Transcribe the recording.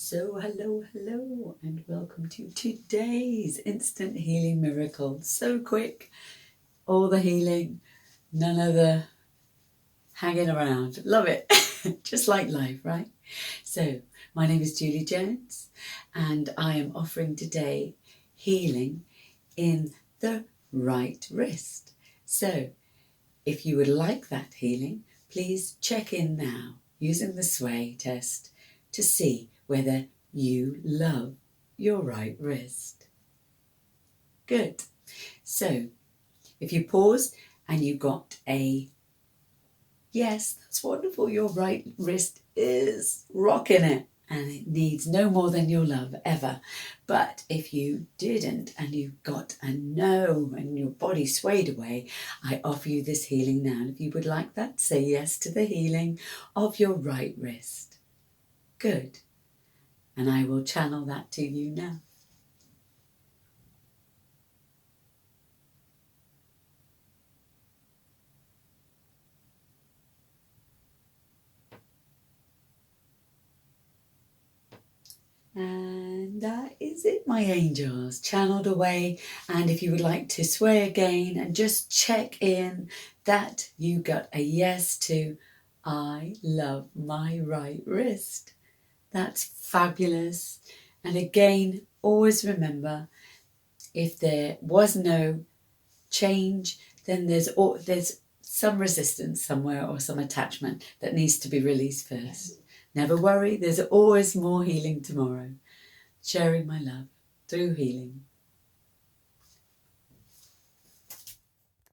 So hello, and welcome to today's instant healing miracle. So quick, all the healing, none of the hanging around. Love it. Just like life, right? So my name is Julie Jones, and I am offering today healing in the right wrist. So if you would like that healing, please check in now using the sway test to see whether you love your right wrist. Good. So if you pause and you got a yes, that's wonderful, your right wrist is rocking it and it needs no more than your love ever. But if you didn't and you got a no and your body swayed away, I offer you this healing now. And if you would like that, say yes to the healing of your right wrist. Good. And I will channel that to you now. And that is it, my angels, channeled away. And if you would like to sway again and just check in that you got a yes to I love my right wrist. That's fabulous. And again, always remember, if there was no change, then there's some resistance somewhere or some attachment that needs to be released first. Never worry, there's always more healing tomorrow. Sharing my love through healing.